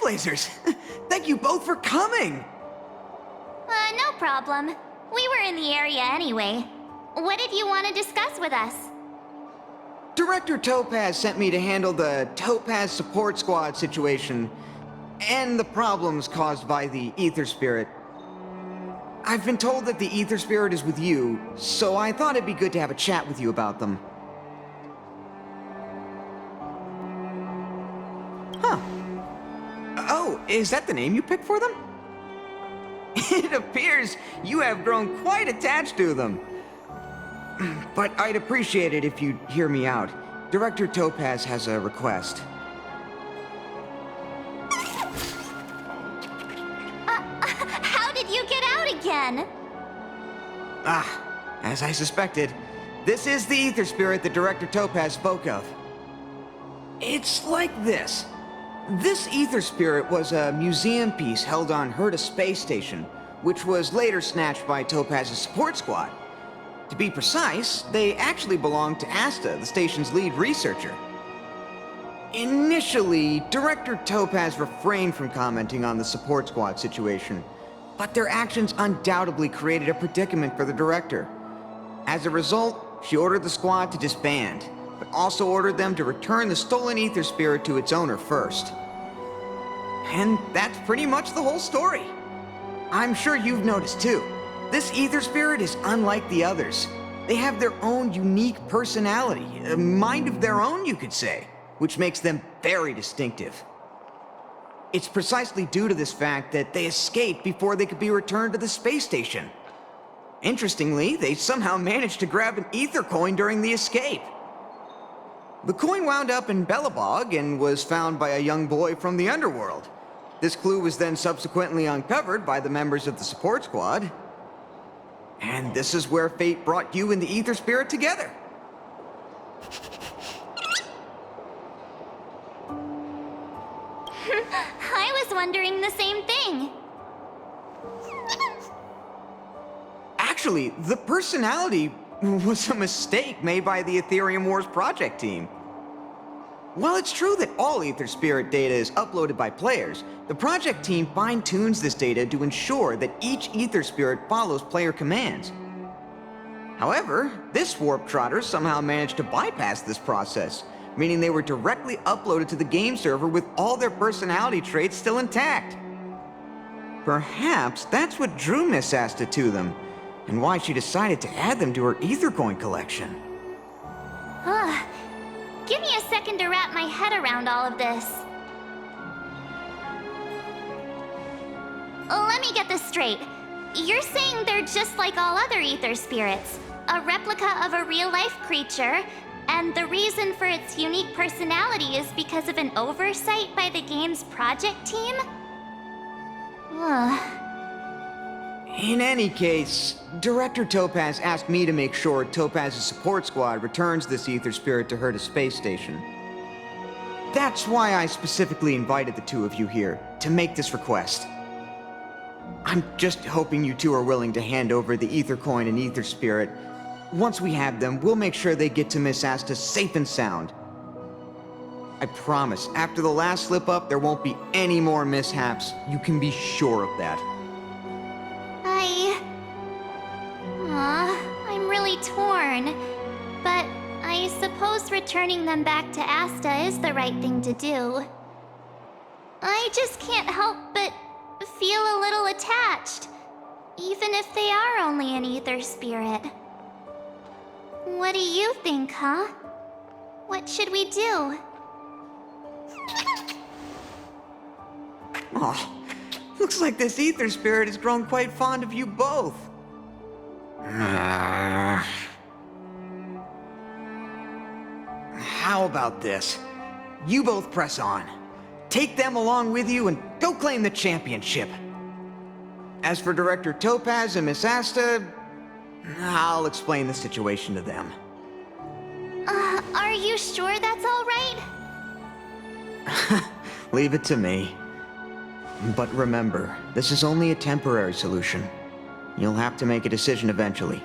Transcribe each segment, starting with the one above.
Trailblazers! Thank you both for coming! No problem. We were in the area anyway. What did you want to discuss with us? Director Topaz sent me to handle the Topaz Support Squad situation and the problems caused by the Ether Spirit. I've been told that the Ether Spirit is with you, so I thought it'd be good to have a chat with you about them. Huh. Oh, is that the name you picked for them? It appears you have grown quite attached to them. But I'd appreciate it if you'd hear me out. Director Topaz has a request. How did you get out again? As I suspected, this is the Ether Spirit that Director Topaz spoke of. It's like this. This Ether Spirit was a museum piece held on Herta Space Station, which was later snatched by Topaz's support squad. To be precise, they actually belonged to Asta, the station's lead researcher. Initially, Director Topaz refrained from commenting on the support squad situation, but their actions undoubtedly created a predicament for the director. As a result, she ordered the squad to disband, but also ordered them to return the stolen Ether Spirit to its owner first. And that's pretty much the whole story. I'm sure you've noticed too. This Ether Spirit is unlike the others. They have their own unique personality, a mind of their own, you could say, which makes them very distinctive. It's precisely due to this fact that they escaped before they could be returned to the space station. Interestingly, they somehow managed to grab an Ether coin during the escape. The coin wound up in Belobog and was found by a young boy from the underworld. This clue was then subsequently uncovered by the members of the support squad. And this is where fate brought you and the Ether Spirit together. I was wondering the same thing. Actually, the personality was a mistake made by the Ethereum Wars project team. While it's true that all Ether Spirit data is uploaded by players, the project team fine-tunes this data to ensure that each Ether Spirit follows player commands. However, this Warp Trotter somehow managed to bypass this process, meaning they were directly uploaded to the game server with all their personality traits still intact. Perhaps that's what drew Miss Asta to them, and why she decided to add them to her Ether Coin collection. Give me a second to wrap my head around all of this. Let me get this straight. You're saying they're just like all other Ether Spirits, a replica of a real-life creature, and the reason for its unique personality is because of an oversight by the game's project team? In any case, Director Topaz asked me to make sure Topaz's support squad returns this Ether Spirit to Herta Space Station. That's why I specifically invited the two of you here, to make this request. I'm just hoping you two are willing to hand over the Ether Coin and Ether Spirit. Once we have them, we'll make sure they get to Miss Asta safe and sound. I promise, after the last slip-up, there won't be any more mishaps. You can be sure of that. I'm really torn. But I suppose returning them back to Asta is the right thing to do. I just can't help but feel a little attached, even if they are only an Ether Spirit. What do you think, huh? What should we do? Aw, looks like this Ether Spirit has grown quite fond of you both. How about this? You both press on. Take them along with you and go claim the championship. As for Director Topaz and Miss Asta, I'll explain the situation to them. Are you sure that's all right? Leave it to me. But remember, this is only a temporary solution. You'll have to make a decision eventually.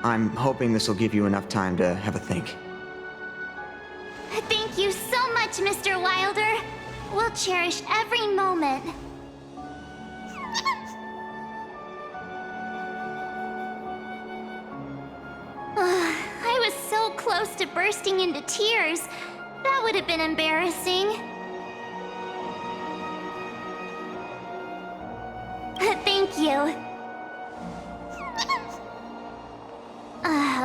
I'm hoping this will give you enough time to have a think. Thank you so much, Mr. Wilder. We'll cherish every moment. I was so close to bursting into tears. That would have been embarrassing. Thank you.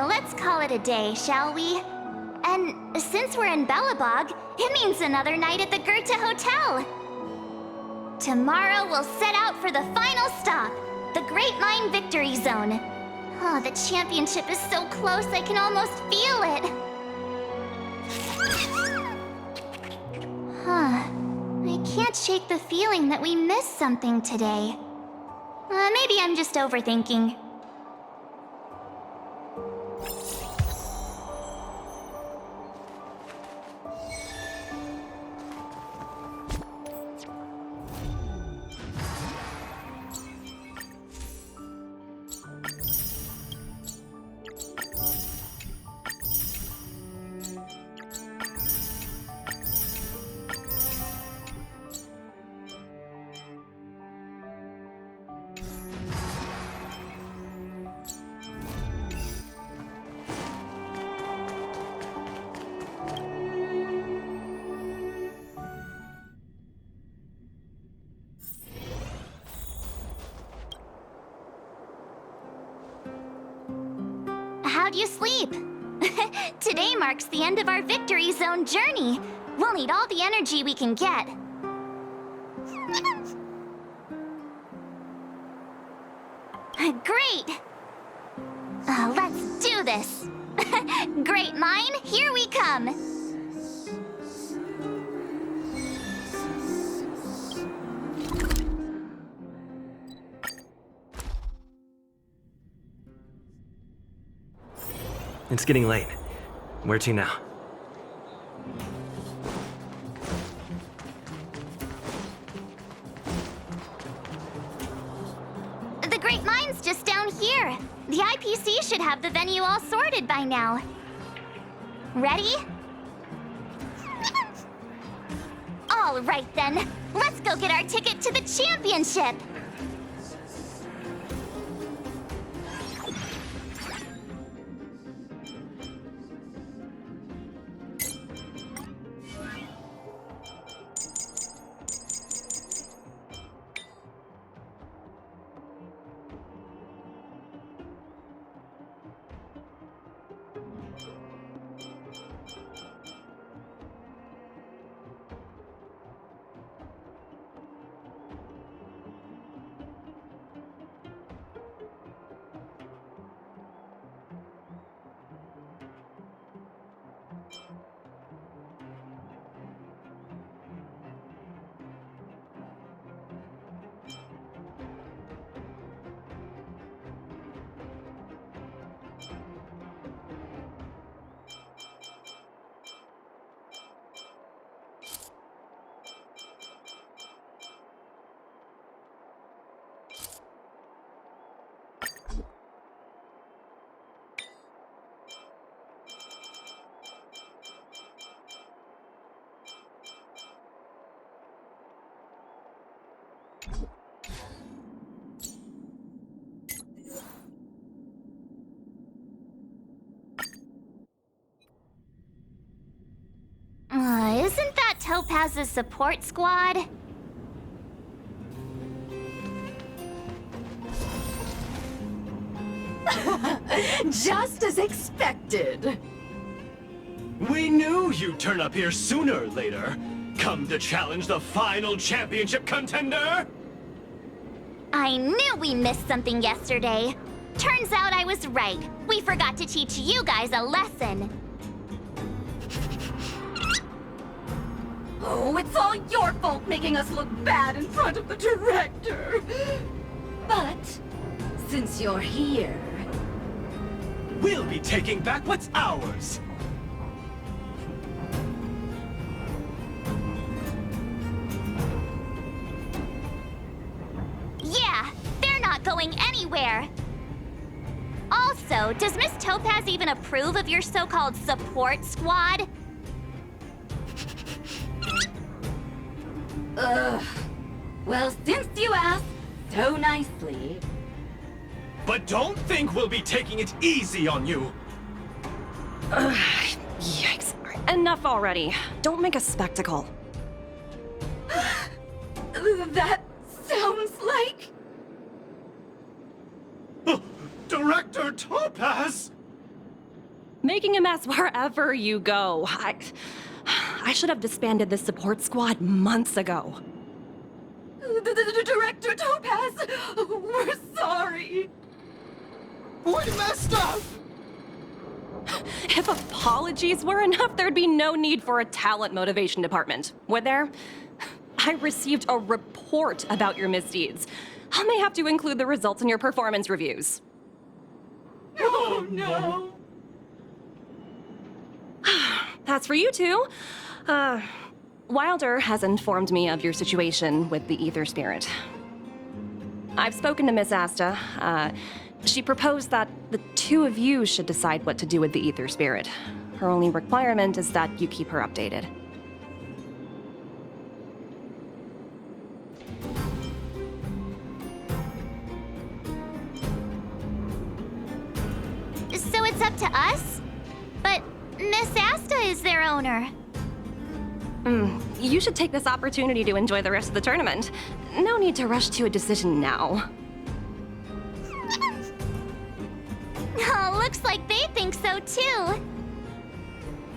Let's call it a day, shall we? And since we're in Belobog, it means another night at the Goethe Hotel. Tomorrow we'll set out for the final stop, the Great Mine Victory Zone. Oh, the championship is so close I can almost feel it. I can't shake the feeling that we missed something today. Maybe I'm just overthinking. How'd you sleep? Today marks the end of our Victory Zone journey. We'll need all the energy we can get. Great! Let's do this! Great Mine, here we come! It's getting late. Where to now? The Great Mine's just down here. The IPC should have the venue all sorted by now. Ready? All right then. Let's go get our ticket to the championship. Isn't that Topaz's support squad? Just as expected. We knew you'd turn up here sooner or later. Come to challenge the final championship contender? I knew we missed something yesterday. Turns out I was right. We forgot to teach you guys a lesson. Oh, it's all your fault making us look bad in front of the director. But since you're here... We'll be taking back what's ours. Yeah, they're not going anywhere. Also, does Miss Topaz even approve of your so-called support squad? Ugh. Well, since you asked so nicely... But don't think we'll be taking it easy on you. Yikes. Enough already. Don't make a spectacle. That sounds like... Director Topaz! Making a mess wherever you go. I should have disbanded this support squad months ago. The Director Topaz! We're sorry! We messed up! If apologies were enough, there'd be no need for a talent motivation department, would there? I received a report about your misdeeds. I may have to include the results in your performance reviews. Oh no! That's for you two. Wilder has informed me of your situation with the Ether Spirit. I've spoken to Miss Asta. She proposed that the two of you should decide what to do with the Ether Spirit. Her only requirement is that you keep her updated. So it's up to us? But Miss Asta is their owner. You should take this opportunity to enjoy the rest of the tournament. No need to rush to a decision now. Oh, looks like they think so too.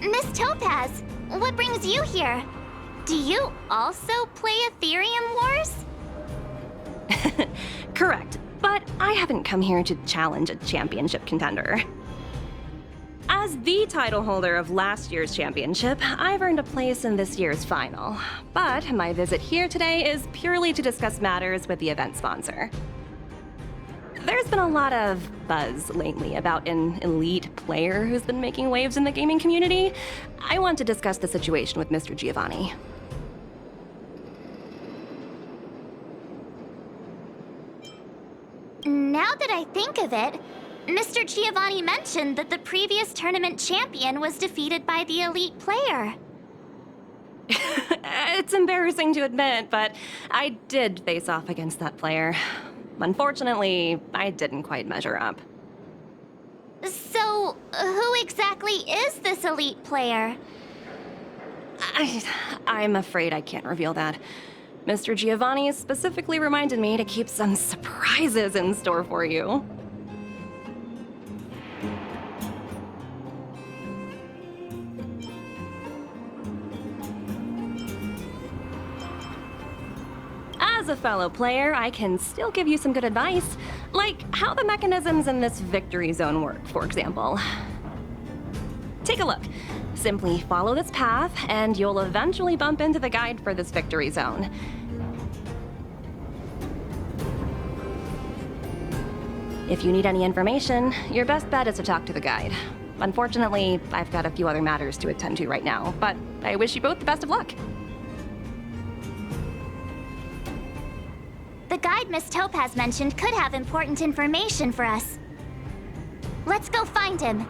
Miss Topaz, what brings you here? Do you also play Ethereum Wars? Correct, but I haven't come here to challenge a championship contender. As the title holder of last year's championship, I've earned a place in this year's final. But my visit here today is purely to discuss matters with the event sponsor. There's been a lot of buzz lately about an elite player who's been making waves in the gaming community. I want to discuss the situation with Mr. Giovanni. Now that I think of it, Mr. Giovanni mentioned that the previous tournament champion was defeated by the elite player. It's embarrassing to admit, but I did face off against that player. Unfortunately, I didn't quite measure up. So, who exactly is this elite player? I'm afraid I can't reveal that. Mr. Giovanni specifically reminded me to keep some surprises in store for you. As a fellow player, I can still give you some good advice, like how the mechanisms in this victory zone work, for example. Take a look. Simply follow this path, and you'll eventually bump into the guide for this victory zone. If you need any information, your best bet is to talk to the guide. Unfortunately, I've got a few other matters to attend to right now, but I wish you both the best of luck. The guide Miss Topaz mentioned could have important information for us. Let's go find him.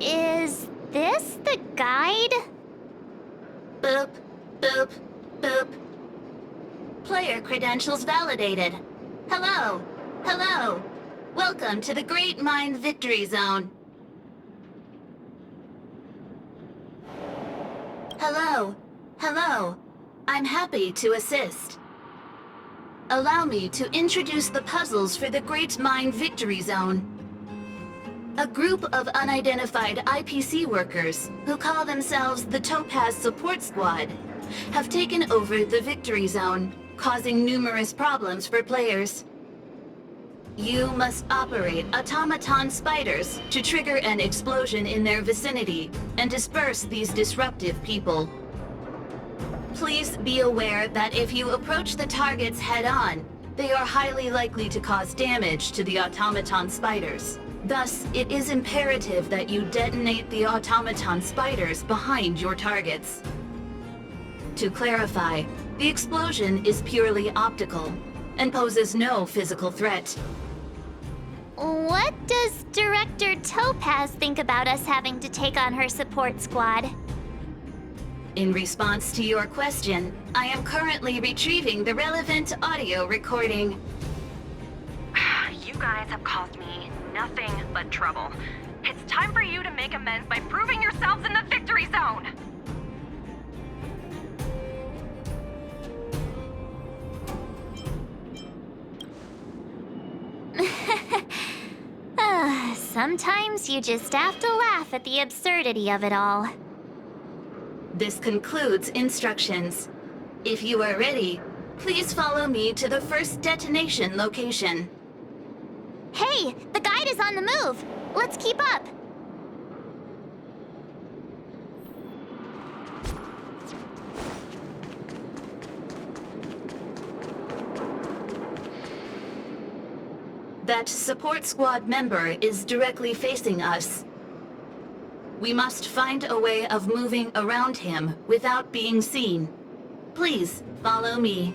Is this the guide? Boop, boop, boop. Player credentials validated. Hello, hello. Welcome to the Great Mind Victory Zone. Hello, hello. I'm happy to assist. Allow me to introduce the puzzles for the Great Mind Victory Zone. A group of unidentified IPC workers, who call themselves the Topaz Support Squad, have taken over the Victory Zone, causing numerous problems for players. You must operate automaton spiders to trigger an explosion in their vicinity and disperse these disruptive people. Please be aware that if you approach the targets head-on, they are highly likely to cause damage to the automaton spiders. Thus, it is imperative that you detonate the automaton spiders behind your targets. To clarify, the explosion is purely optical and poses no physical threat. What does Director Topaz think about us having to take on her support squad? In response to your question, I am currently retrieving the relevant audio recording. You guys have caused me nothing but trouble. It's time for you to make amends by proving yourselves in the victory zone! Sometimes you just have to laugh at the absurdity of it all. This concludes instructions. If you are ready, please follow me to the first detonation location. Hey, the guide is on the move! Let's keep up! That support squad member is directly facing us. We must find a way of moving around him without being seen. Please, follow me.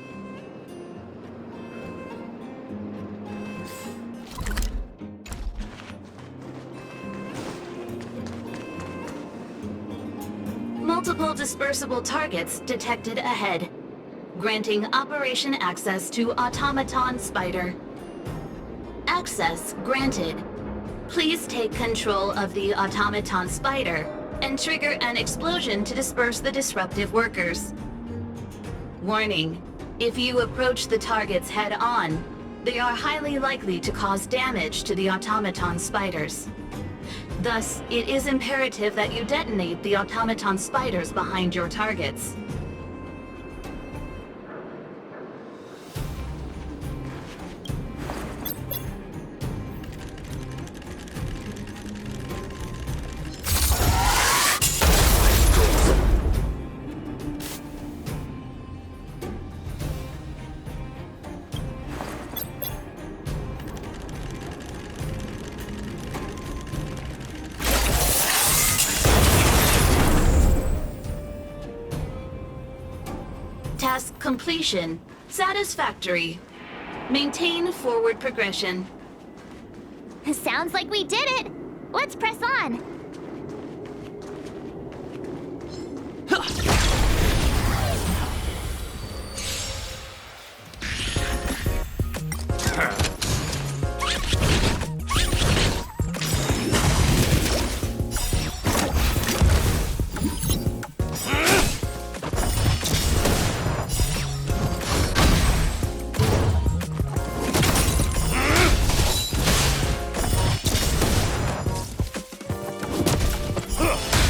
Multiple dispersible targets detected ahead, granting operation access to Automaton Spider. Access granted. Please take control of the Automaton Spider and trigger an explosion to disperse the disruptive workers. Warning: if you approach the targets head-on, they are highly likely to cause damage to the Automaton Spiders. Thus, it is imperative that you detonate the Automaton Spiders behind your targets. Task completion. Satisfactory. Maintain forward progression. Sounds like we did it! Let's press on!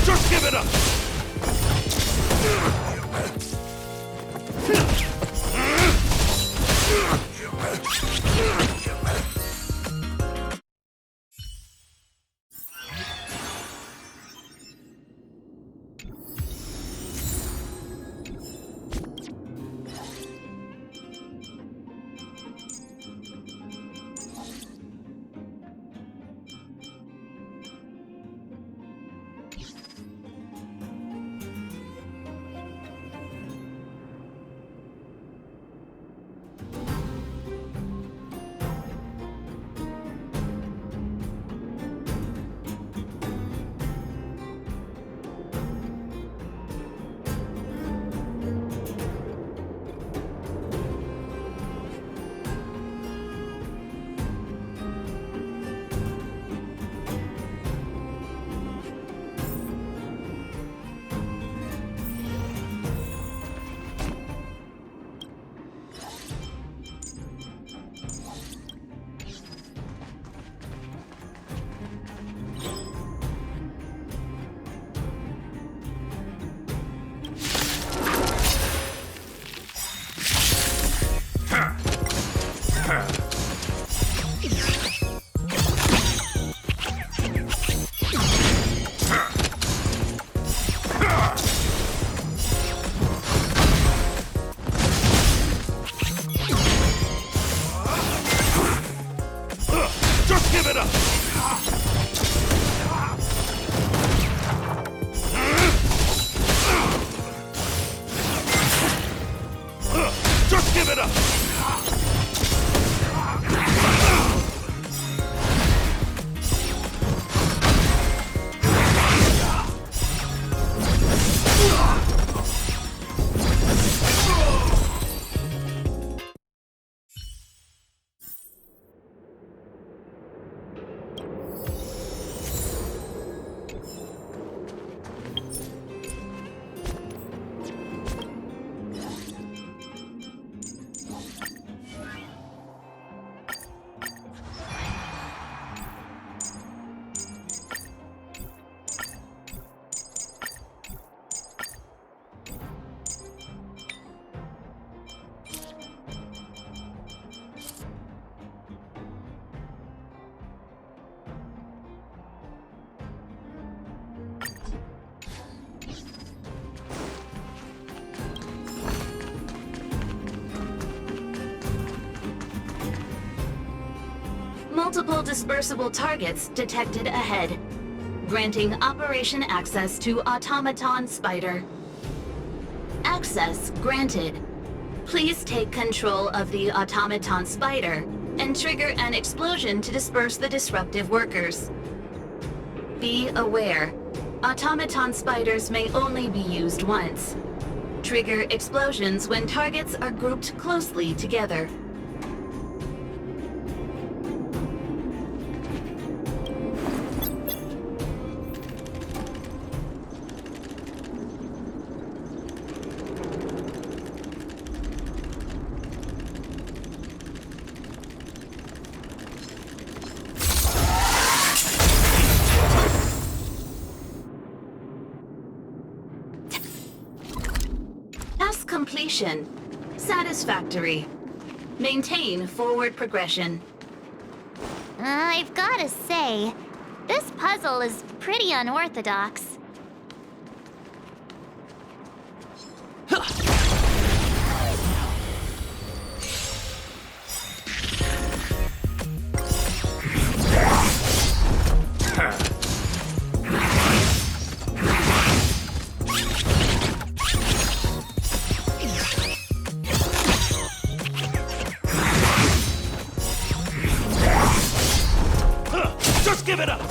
Just give it up! Just give it up! Just give it up! Multiple dispersible targets detected ahead. Granting operation access to Automaton Spider. Access granted. Please take control of the Automaton Spider and trigger an explosion to disperse the disruptive workers. Be aware, Automaton Spiders may only be used once. Trigger explosions when targets are grouped closely together. Task completion. Satisfactory. Maintain forward progression. I've gotta say, this puzzle is pretty unorthodox. Just give it up!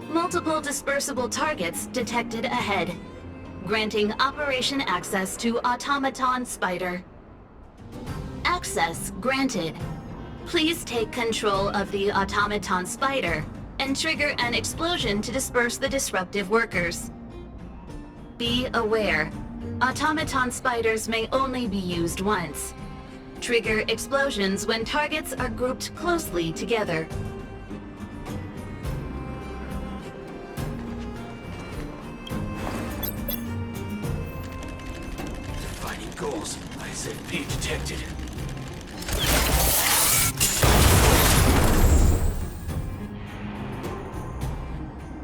Multiple dispersible targets detected ahead. Granting operation access to Automaton Spider. Access granted. Please take control of the Automaton Spider and trigger an explosion to disperse the disruptive workers. Be aware, Automaton Spiders may only be used once. Trigger explosions when targets are grouped closely together. Defining goals. ISFP detected.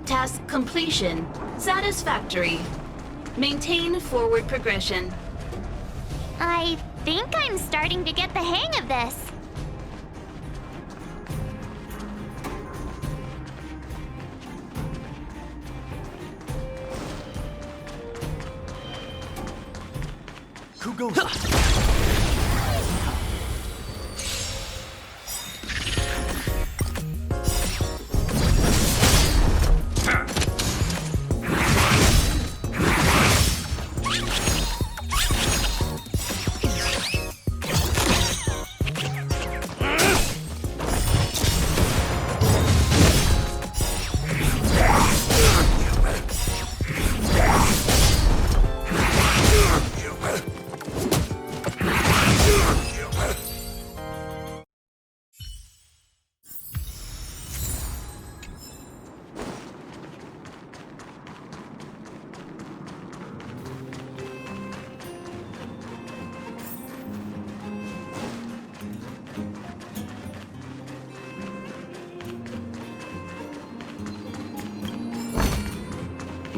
Task completion. Satisfactory. Maintain forward progression. I think I'm starting to get the hang of this. Who goes?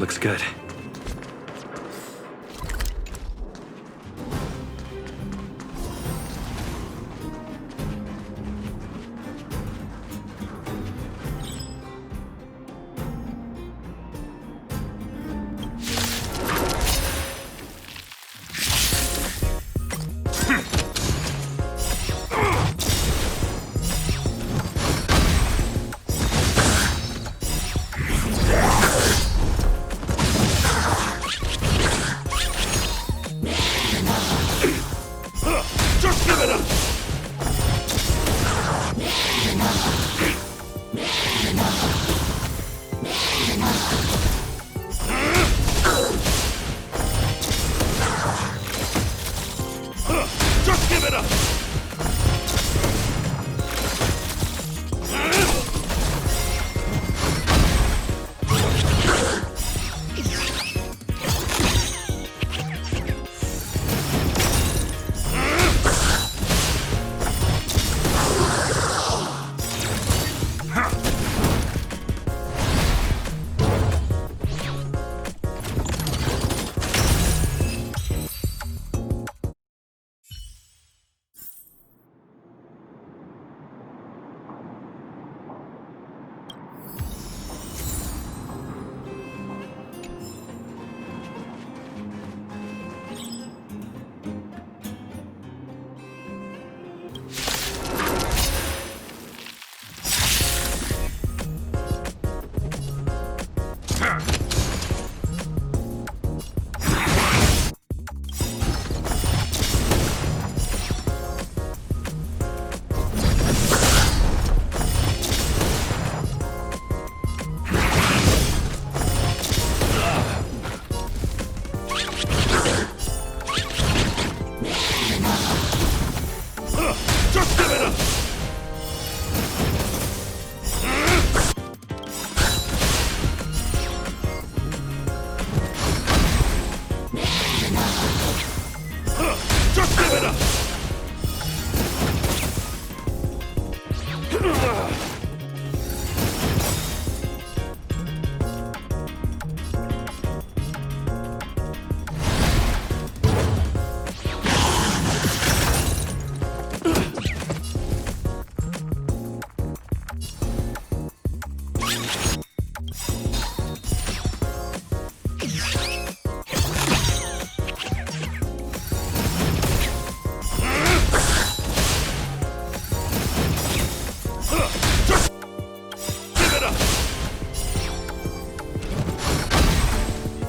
looks good. Just give it up! Just give it up! Just give it up! Just give it up! Give it up! Just give it up!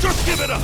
Just give it up!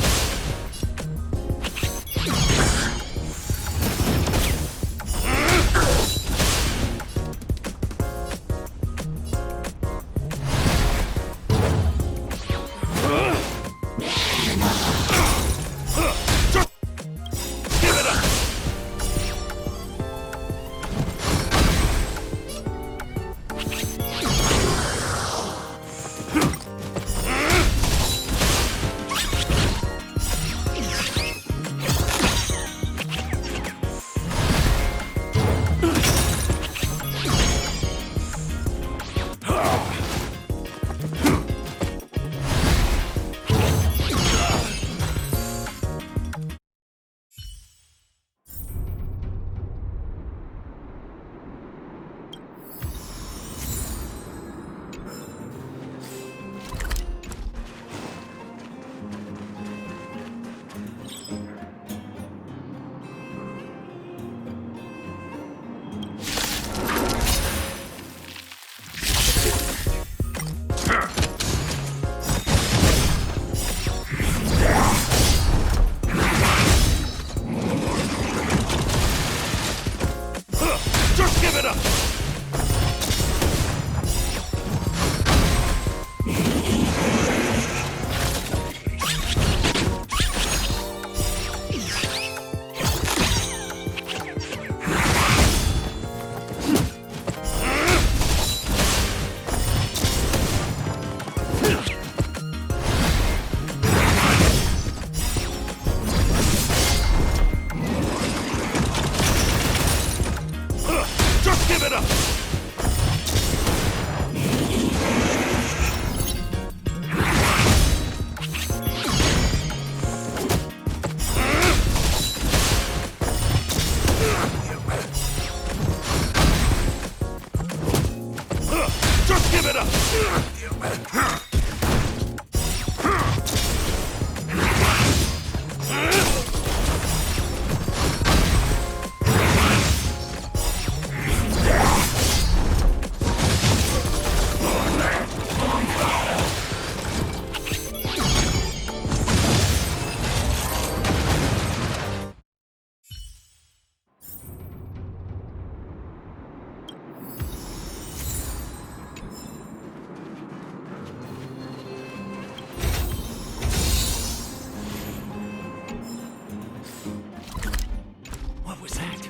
up! What was that?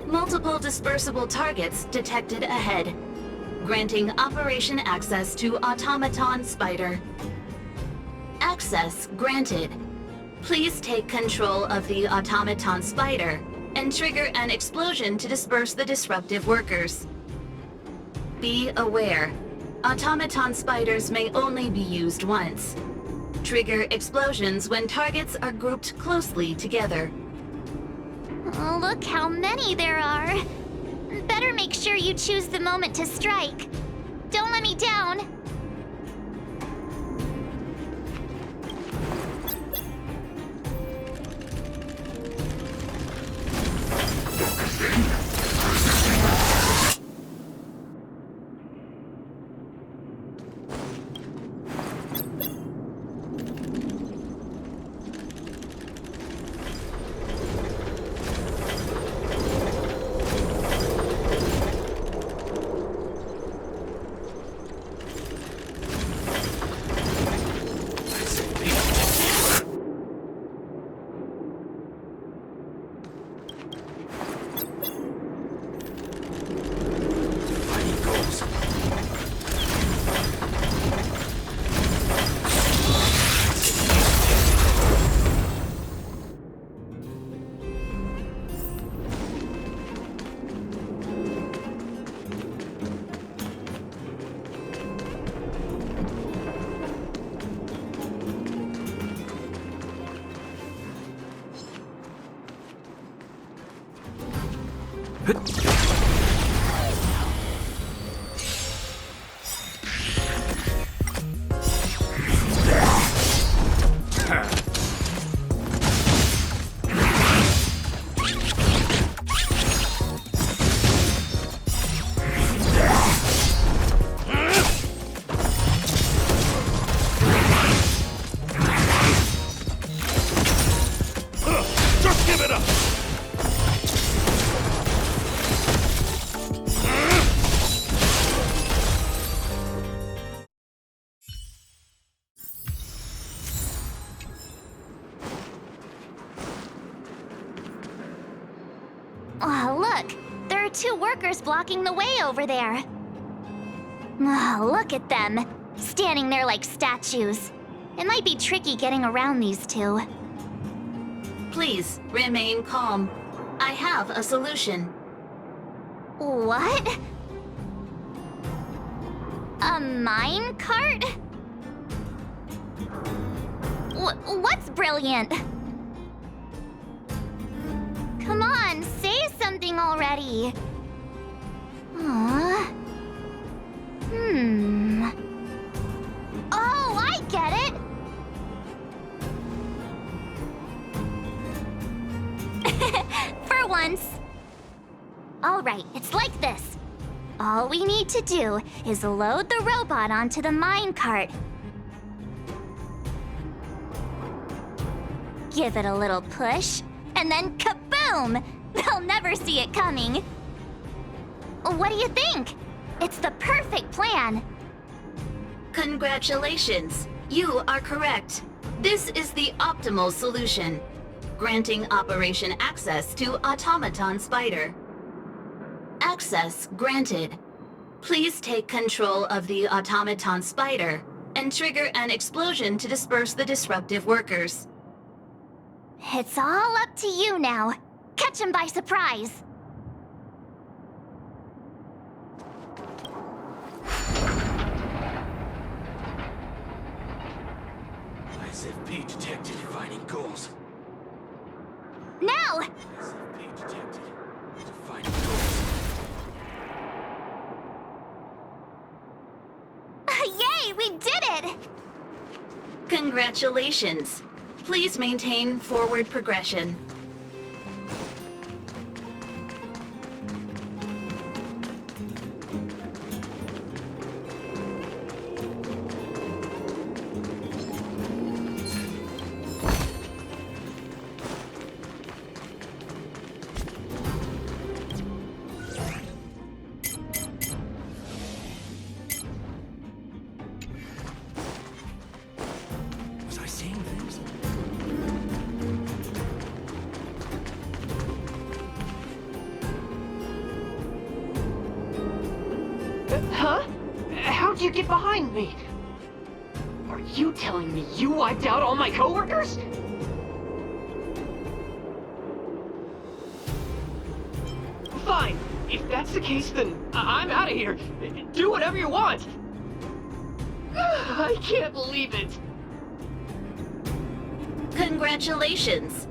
Multiple dispersible targets detected ahead. Granting operation access to Automaton Spider. Access granted. Please take control of the Automaton Spider and trigger an explosion to disperse the disruptive workers. Be aware, Automaton Spiders may only be used once. Trigger explosions when targets are grouped closely together. Oh, look how many there are. Better make sure you choose the moment to strike. Don't let me down. Just give it up! are 2 workers blocking the way over there. Oh, look at them, standing there like statues. It might be tricky getting around these 2. Please remain calm. I have a solution. What? A mine cart? What's brilliant? Come on, say something already. Aww. Oh, I get it! For once. Alright, it's like this. All we need to do is load the robot onto the minecart. Give it a little push, and then kaboom! They'll never see it coming. What do you think? It's the perfect plan. Congratulations. You are correct. This is the optimal solution, granting Operation Access to Automaton Spider. Access granted. Please take control of the Automaton Spider and trigger an explosion to disperse the disruptive workers. It's all up to you now. Catch him by surprise. SFP detected defining goals. Now! SFP detected defining goals. Yay, we did it! Congratulations. Please maintain forward progression. Was I seeing things? Huh? How'd you get behind me? Are you telling me you wiped out all my coworkers? Fine. If that's the case, then I'm out of here. Do whatever you want. I can't believe it. Congratulations.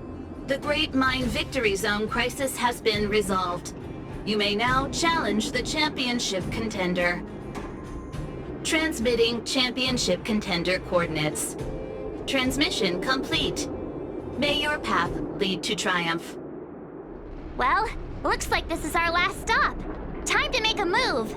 The Great Mine Victory Zone crisis has been resolved. You may now challenge the championship contender. Transmitting championship contender coordinates. Transmission complete. May your path lead to triumph. Well, looks like this is our last stop. Time to make a move.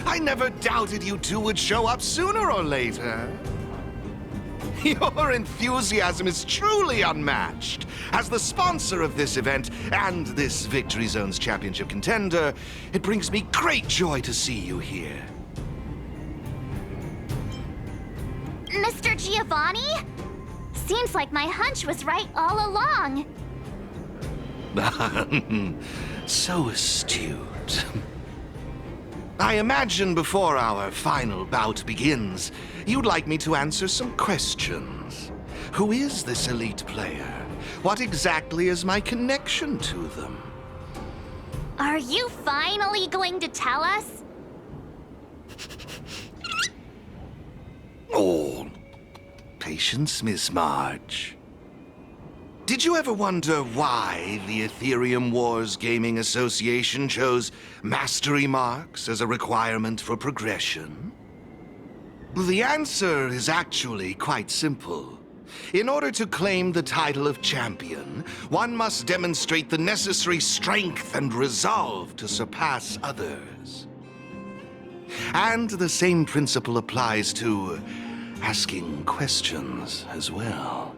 I never doubted you two would show up sooner or later. Your enthusiasm is truly unmatched. As the sponsor of this event and this Victory Zone's championship contender, it brings me great joy to see you here. Mr. Giovanni? Seems like my hunch was right all along. So astute. I imagine before our final bout begins, you'd like me to answer some questions. Who is this elite player? What exactly is my connection to them? Are you finally going to tell us? Oh, patience, Miss Marge. Did you ever wonder why the Ethereum Wars Gaming Association chose mastery marks as a requirement for progression? The answer is actually quite simple. In order to claim the title of champion, one must demonstrate the necessary strength and resolve to surpass others. And the same principle applies to asking questions as well.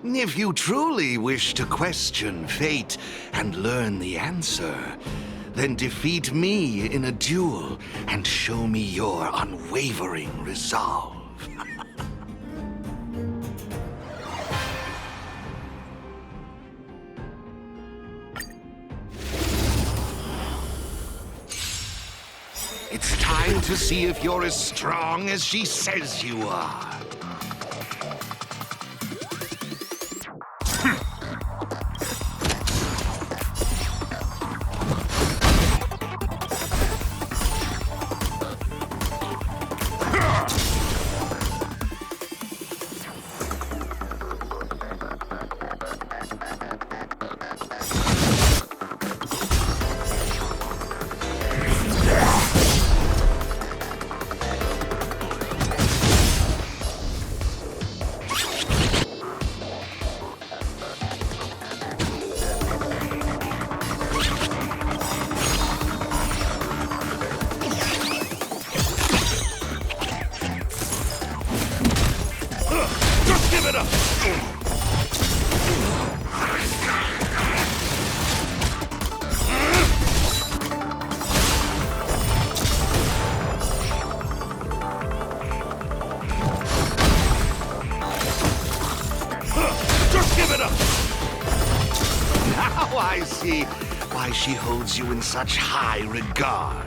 If you truly wish to question fate and learn the answer, then defeat me in a duel and show me your unwavering resolve. It's time to see if you're as strong as she says you are. Now I see why she holds you in such high regard.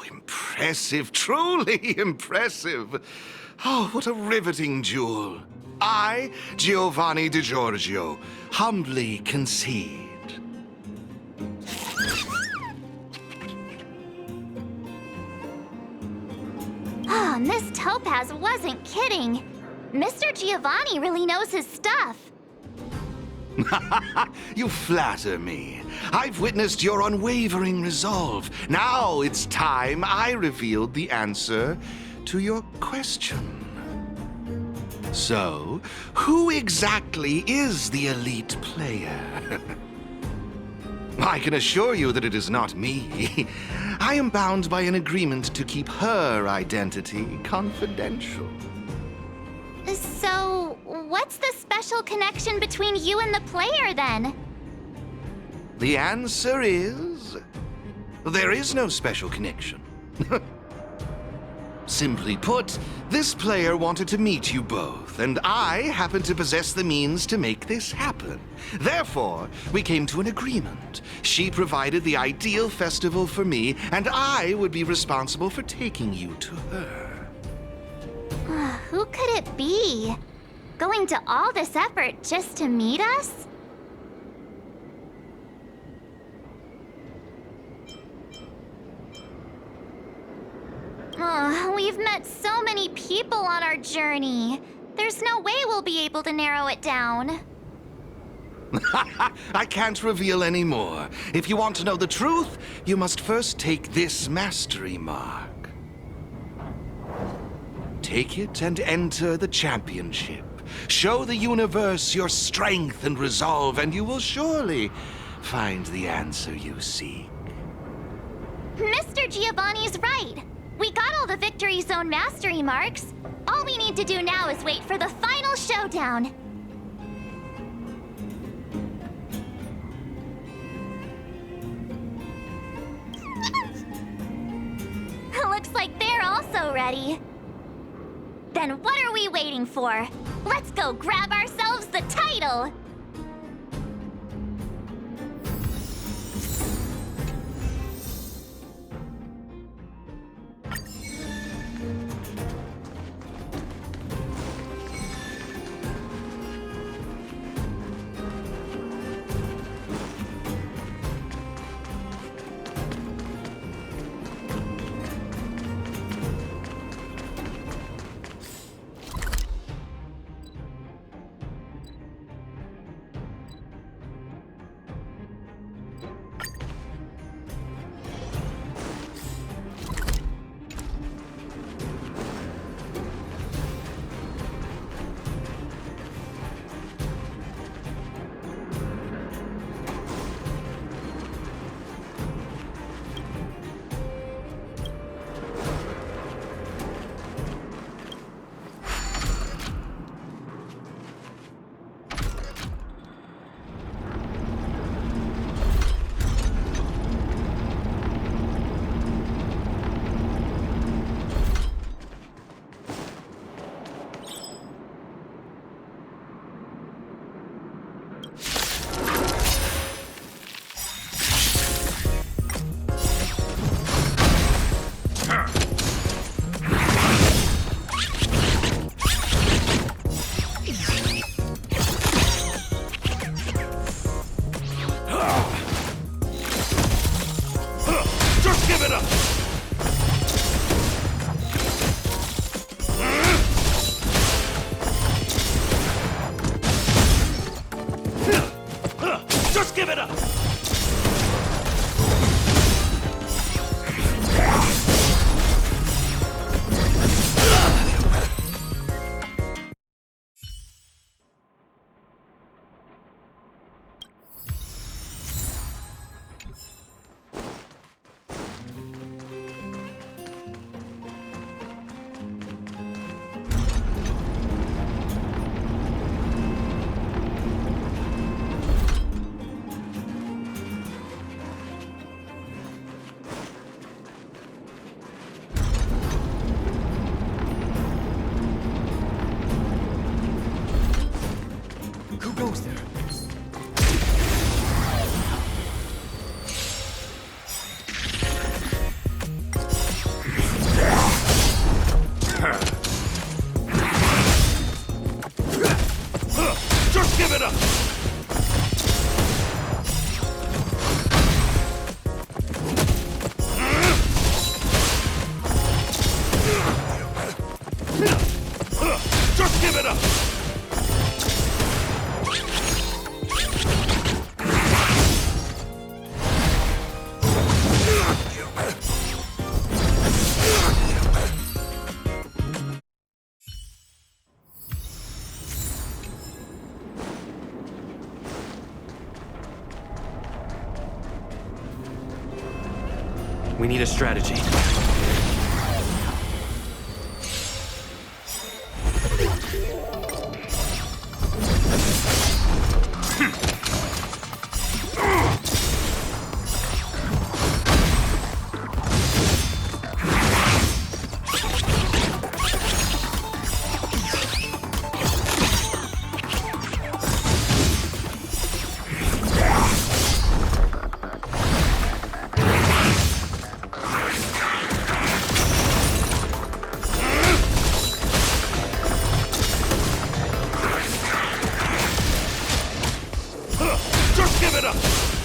Impressive, truly impressive. Oh, what a riveting duel. I, Giovanni Di Giorgio, humbly concede. Ah, Miss Topaz wasn't kidding. Mr. Giovanni really knows his stuff. You flatter me. I've witnessed your unwavering resolve. Now it's time I revealed the answer to your question. So, who exactly is the elite player? I can assure you that it is not me. I am bound by an agreement to keep her identity confidential. So, what's the special connection between you and the player, then? The answer is... there is no special connection. Simply put, this player wanted to meet you both, and I happen to possess the means to make this happen. Therefore, we came to an agreement. She provided the ideal festival for me, and I would be responsible for taking you to her. Who could it be? Going to all this effort just to meet us? We've met so many people on our journey. There's no way we'll be able to narrow it down. I can't reveal any more. If you want to know the truth, you must first take this mastery mark. Take it and enter the championship. Show the universe your strength and resolve, and you will surely find the answer you seek. Mr. Giovanni's right. We got all the Victory Zone mastery marks. All we need to do now is wait for the final showdown. Looks like they're also ready. Then what are we waiting for? Let's go grab ourselves the title! Give it up! Goes there. Just give it up! Just give it up! We need a strategy. Just give it up!